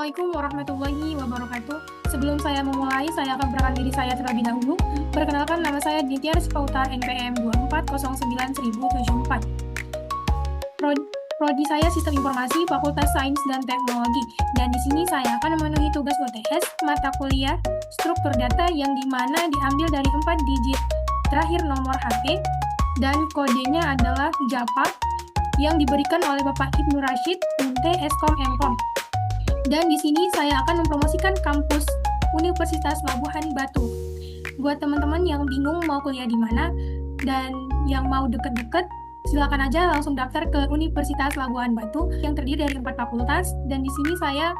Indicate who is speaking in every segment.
Speaker 1: Assalamualaikum warahmatullahi wabarakatuh. Sebelum saya memulai, saya akan perkenalkan diri saya terlebih dahulu. Perkenalkan, nama saya Ditya Rizka Utara, NPM 24091074. Prodi saya Sistem Informasi, Fakultas Sains dan Teknologi. Dan di sini saya akan memenuhi tugas UTS mata kuliah struktur data yang dimana diambil dari 4 digit terakhir nomor HP dan kodenya adalah JAPA yang diberikan oleh Bapak Ibnu Rashid, UNT Eskom M.Kom. Dan di sini saya akan mempromosikan kampus Universitas Labuhan Batu. Buat teman-teman yang bingung mau kuliah di mana dan yang mau deket-deket, silakan aja langsung daftar ke Universitas Labuhan Batu yang terdiri dari 4 fakultas. Dan di sini saya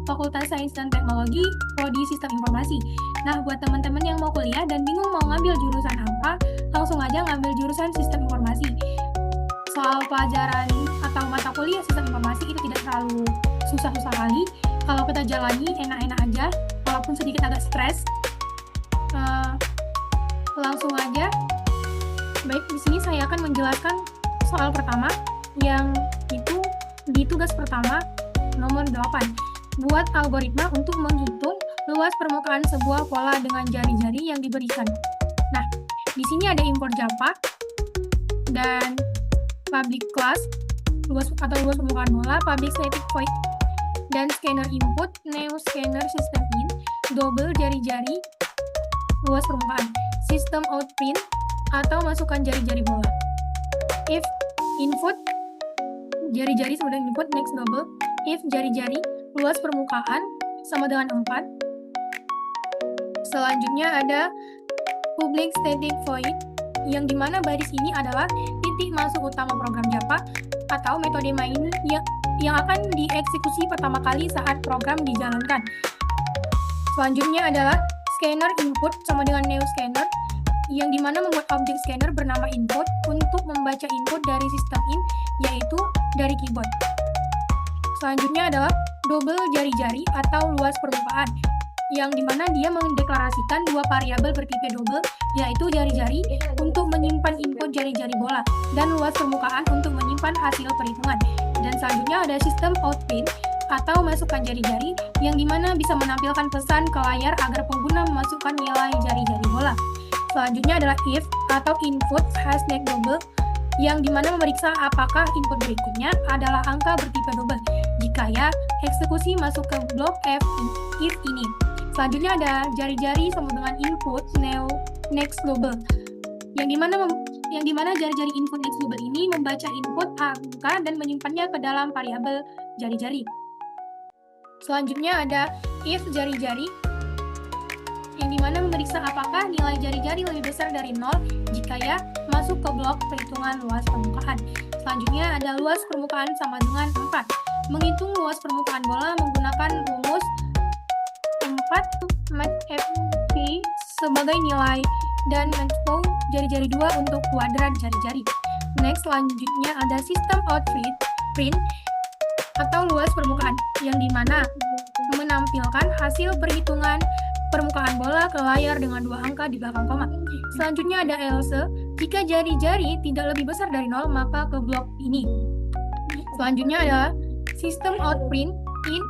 Speaker 1: Fakultas Sains dan Teknologi, Prodi Sistem Informasi. Nah, buat teman-teman yang mau kuliah dan bingung mau ngambil jurusan apa, langsung aja ngambil jurusan Sistem Informasi. Soal pelajaran atau mata kuliah Sistem Informasi itu tidak terlalu susah-susah kali. Kalau kita jalani enak-enak aja, walaupun sedikit agak stres. Langsung aja. Baik, di sini saya akan menjelaskan soal pertama, yang itu di tugas pertama nomor 8. Buat algoritma untuk menghitung luas permukaan sebuah pola dengan jari-jari yang diberikan. Nah, di sini ada import JAPA dan public class, luas permukaan bola, public static void, dan scanner input, neo scanner system in, double jari-jari, luas permukaan, sistem out print, atau masukkan jari-jari bola. If input, jari-jari sama dengan input, next double, if jari-jari, luas permukaan sama dengan 4. Selanjutnya ada public static void, yang dimana baris ini adalah titik masuk utama program JAPA atau metode main yang akan dieksekusi pertama kali saat program dijalankan. Selanjutnya adalah scanner input sama dengan neo scanner, yang dimana membuat objek scanner bernama input untuk membaca input dari sistem in, yaitu dari keyboard. Selanjutnya adalah double jari-jari atau luas permukaan, yang dimana dia mendeklarasikan dua variabel bertipe double, yaitu jari-jari untuk menyimpan input jari-jari bola dan luas permukaan untuk menyimpan hasil perhitungan. Dan selanjutnya ada sistem outprint atau masukkan jari-jari, yang dimana bisa menampilkan pesan ke layar agar pengguna memasukkan nilai jari-jari bola. Selanjutnya adalah if atau input hashtag double, yang dimana memeriksa apakah input berikutnya adalah angka bertipe double jika ya eksekusi masuk ke blok if ini. Selanjutnya ada jari-jari sama dengan input next double, yang dimana jari-jari input next double ini membaca input angka dan menyimpannya ke dalam variabel jari-jari. Selanjutnya ada if jari-jari, yang dimana memeriksa apakah nilai jari-jari lebih besar dari 0 jika ya masuk ke blok perhitungan luas permukaan. Selanjutnya ada luas permukaan sama dengan 4. Menghitung luas permukaan bola menggunakan rumus 4 matfp sebagai nilai dan mencoba jari-jari 2 untuk kuadrat jari-jari. Next, selanjutnya ada sistem output print atau luas permukaan, yang dimana menampilkan hasil perhitungan permukaan bola ke layar dengan 2 angka di belakang koma. Selanjutnya ada else, jika jari-jari tidak lebih besar dari 0 maka ke blok ini. Selanjutnya adalah sistem outprint in,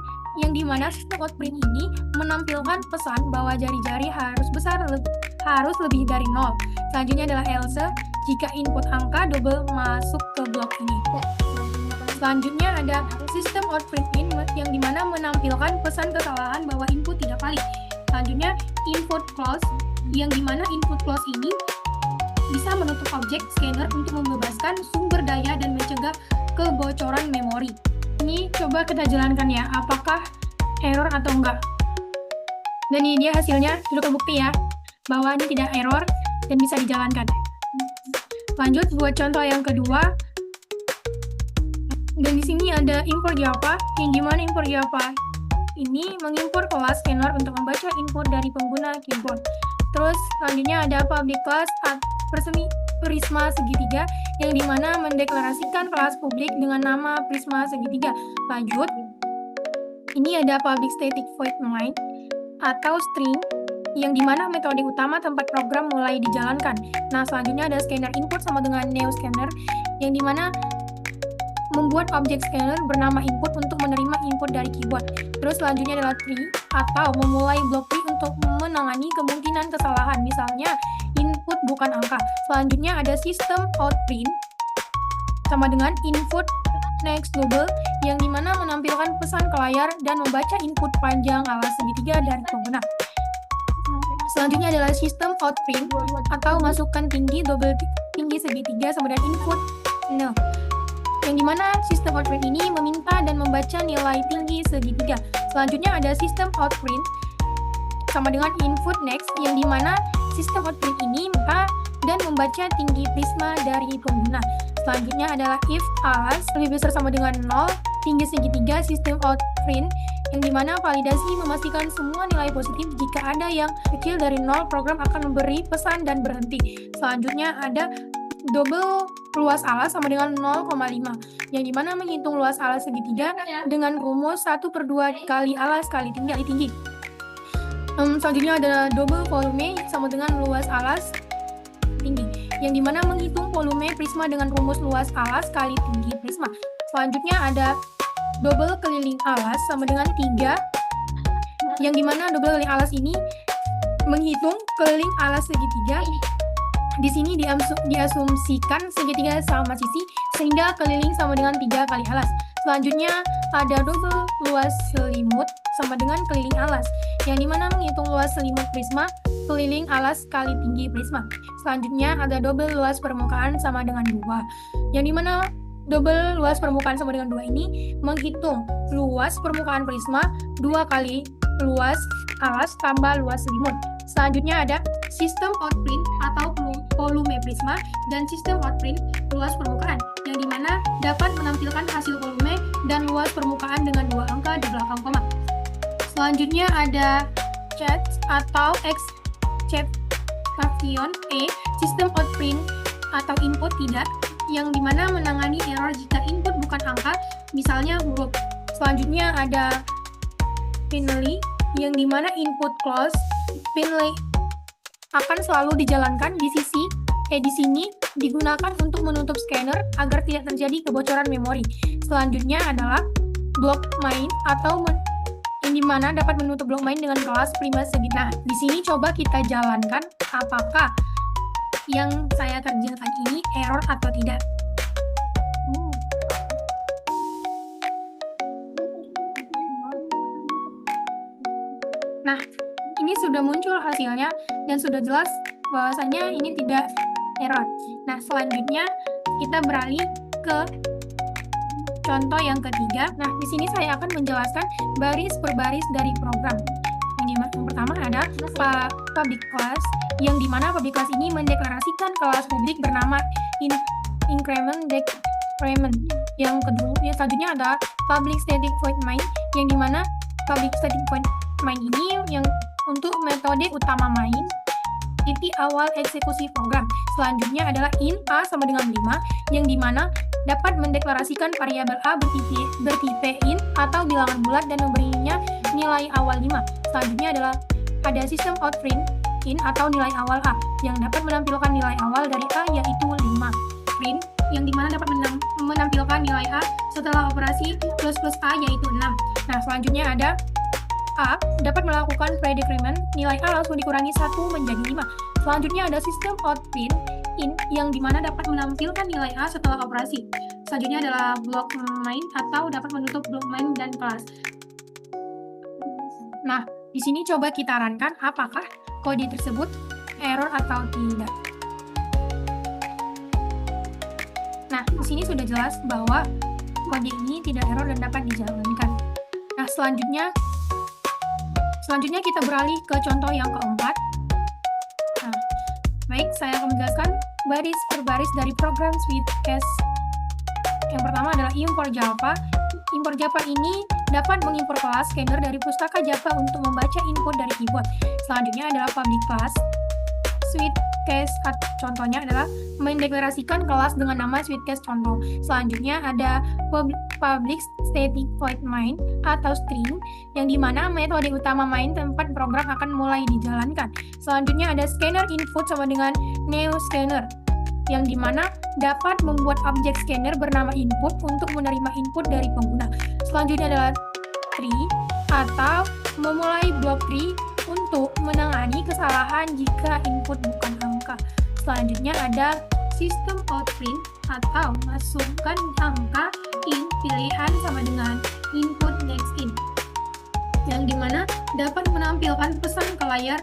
Speaker 1: yang dimana sistem outprint ini menampilkan pesan bahwa jari-jari harus lebih dari 0. Selanjutnya adalah else, jika input angka double masuk ke blok ini. Selanjutnya ada sistem outprint in, yang dimana menampilkan pesan kesalahan bahwa input tidak valid. Selanjutnya input close, yang dimana input close ini bisa menutup objek scanner untuk membebaskan sumber daya dan mencegah kebocoran memori. Ini coba kita jalankan ya, apakah error atau enggak. Dan ini dia hasilnya, sudah terbukti ya bahwa ini tidak error dan bisa dijalankan. Lanjut buat contoh yang kedua. Dan di sini ada import JAPA, yang dimana import JAPA ini mengimport kelas scanner untuk membaca input dari pengguna keyboard. Terus selanjutnya ada public class Prisma segitiga, yang dimana mendeklarasikan kelas publik dengan nama Prisma segitiga. Lanjut, ini ada public static void main atau string, yang dimana metode utama tempat program mulai dijalankan. Nah, selanjutnya ada scanner input sama dengan neo scanner, yang dimana membuat objek scanner bernama input untuk menerima input dari keyboard. Terus selanjutnya adalah tree atau memulai blok tree untuk menangani kemungkinan kesalahan, misalnya input bukan angka. Selanjutnya ada sistem out print sama dengan input next double yang dimana menampilkan pesan ke layar dan membaca input panjang alas segitiga dari pengguna. Selanjutnya adalah sistem out print atau masukkan tinggi double tinggi segitiga sama dengan input 0. Yang dimana sistem out print ini meminta dan membaca nilai tinggi segitiga. Selanjutnya ada sistem out print sama dengan input next yang dimana sistem out print ini minta dan membaca tinggi prisma dari pengguna. Selanjutnya adalah if alas lebih besar sama dengan 0 tinggi segitiga sistem out print yang dimana validasi memastikan semua nilai positif. Jika ada yang kecil dari 0, program akan memberi pesan dan berhenti. Selanjutnya ada double luas alas sama dengan 0,5 yang dimana menghitung luas alas segitiga dengan rumus 1/2 kali alas kali tinggi. Selanjutnya ada double volume sama dengan luas alas tinggi yang dimana menghitung volume prisma dengan rumus luas alas kali tinggi prisma. Selanjutnya ada double keliling alas sama dengan 3 yang dimana double keliling alas ini menghitung keliling alas segitiga. Di sini diasumsikan segitiga sama sisi sehingga keliling sama dengan 3 kali alas. Selanjutnya ada double luas selimut sama dengan keliling alas yang dimana menghitung luas selimut prisma keliling alas kali tinggi prisma. Selanjutnya ada double luas permukaan sama dengan 2 yang dimana double luas permukaan sama dengan 2 ini menghitung luas permukaan prisma 2 kali luas alas tambah luas selimut. Selanjutnya ada sistem out print atau volume prisma dan sistem out print luas permukaan yang dimana dapat menampilkan hasil volume dan luas permukaan dengan 2 angka di belakang koma. Selanjutnya ada chat atau exception sistem out print atau input tidak yang dimana menangani error jika input bukan angka, misalnya huruf. Selanjutnya ada finally yang dimana input close finally akan selalu dijalankan di sini digunakan untuk menutup scanner agar tidak terjadi kebocoran memori. Selanjutnya adalah block main atau yang dimana dapat menutup blok main dengan kelas prima segitiga. Nah, di sini coba kita jalankan apakah yang saya kerjakan ini error atau tidak. Nah, ini sudah muncul hasilnya dan sudah jelas bahwasanya ini tidak error. Nah, selanjutnya kita beralih ke contoh yang ketiga. Nah, di sini saya akan menjelaskan baris per baris dari program. Yang pertama ada public class, yang dimana public class ini mendeklarasikan kelas publik bernama increment decrement. Yang kedua, selanjutnya ada public static void main, yang dimana public static void main ini yang untuk metode utama main titik awal eksekusi program. Selanjutnya adalah int a sama dengan 5 yang dimana dapat mendeklarasikan variabel a bertipe int atau bilangan bulat dan memberinya nilai awal 5. Selanjutnya adalah ada sistem out print int atau nilai awal a yang dapat menampilkan nilai awal dari a yaitu 5. Print yang dimana dapat menampilkan nilai a setelah operasi plus a yaitu 6. Nah, selanjutnya ada A dapat melakukan predecrement, nilai A langsung dikurangi 1 menjadi 5. Selanjutnya ada sistem out print int yang dimana dapat menampilkan nilai A setelah operasi. Selanjutnya adalah block main atau dapat menutup blok main dan kelas. Nah, di sini coba kita runkan apakah kode tersebut error atau tidak. Nah, di sini sudah jelas bahwa kode ini tidak error dan dapat dijalankan. Nah, selanjutnya kita beralih ke contoh yang keempat. Nah, baik, saya akan menjelaskan baris per baris dari program Sweetcast. Yang pertama adalah import Java. Import Java ini dapat mengimpor kelas scanner dari pustaka Java untuk membaca input dari keyboard. Selanjutnya adalah public class Sweetcast. Contohnya adalah mendeklarasikan kelas dengan nama Sweetcast contoh. Selanjutnya ada public static void main atau string yang dimana metode utama main tempat program akan mulai dijalankan. Selanjutnya ada scanner input sama dengan new scanner yang dimana dapat membuat objek scanner bernama input untuk menerima input dari pengguna. Selanjutnya adalah tree atau memulai blok tree untuk menangani kesalahan jika input bukan angka. Selanjutnya ada sistem outprint atau masukkan angka in pilihan sama dengan input next in, yang dimana dapat menampilkan pesan ke layar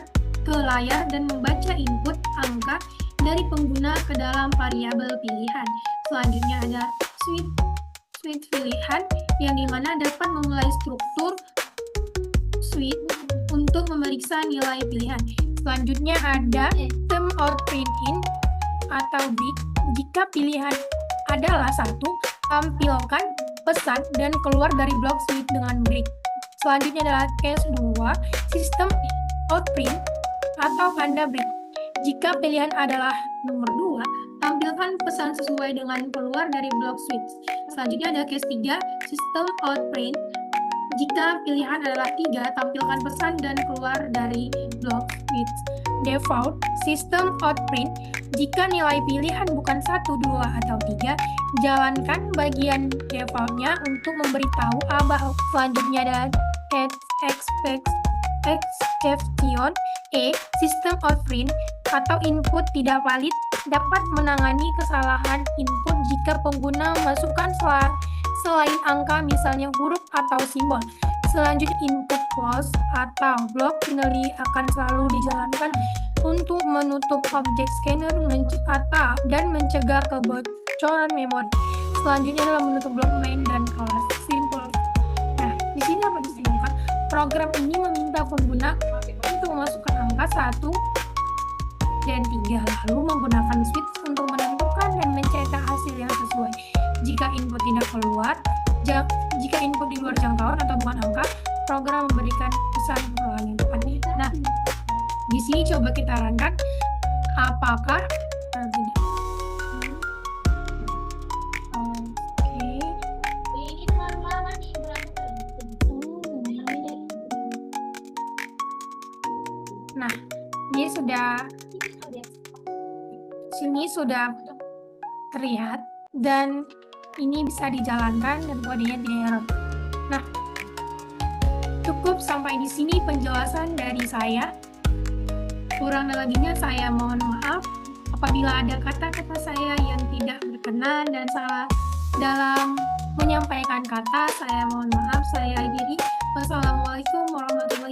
Speaker 1: dan membaca input angka dari pengguna ke dalam variabel pilihan. Selanjutnya ada switch pilihan, yang dimana dapat memulai struktur switch untuk memeriksa nilai pilihan. Selanjutnya ada sistem outprint in atau break. Jika pilihan adalah satu, tampilkan pesan dan keluar dari blok switch dengan break. Selanjutnya adalah case 2, sistem outprint atau tanda break. Jika pilihan adalah nomor 2, tampilkan pesan sesuai dengan keluar dari blok switch. Selanjutnya ada case 3, sistem outprint. Jika pilihan adalah 3, tampilkan pesan dan keluar dari blok switch. Default sistem outprint. Jika nilai pilihan bukan 1, 2, atau 3, jalankan bagian defaultnya untuk memberitahu about. Selanjutnya ada exception. Sistem outprint atau input tidak valid dapat menangani kesalahan input jika pengguna memasukkan selain angka, misalnya huruf atau simbol. Selanjutnya input close atau block finally akan selalu dijalankan untuk menutup objek scanner dan mencegah kebocoran memori. Selanjutnya adalah menutup blok main dan kelas simple. Nah, di sini dapat disimpulkan program ini meminta pengguna untuk memasukkan angka 1 dan 3, lalu menggunakan switch untuk menentukan dan mencetak hasil yang sesuai. Jika input tidak keluar, jika input di luar jangkauan atau bukan angka, program memberikan pesan pengulangan yang tepat. Nah, di sini coba kita runkan apakah tidak. Nah, sini sudah terlihat dan ini bisa dijalankan dan kodenya tidak error. Nah, cukup sampai di sini penjelasan dari saya. Kurang lebihnya saya mohon maaf apabila ada kata-kata saya yang tidak berkenan dan salah dalam menyampaikan kata. Saya mohon maaf. Saya akhiri. Wassalamualaikum warahmatullahi wabarakatuh.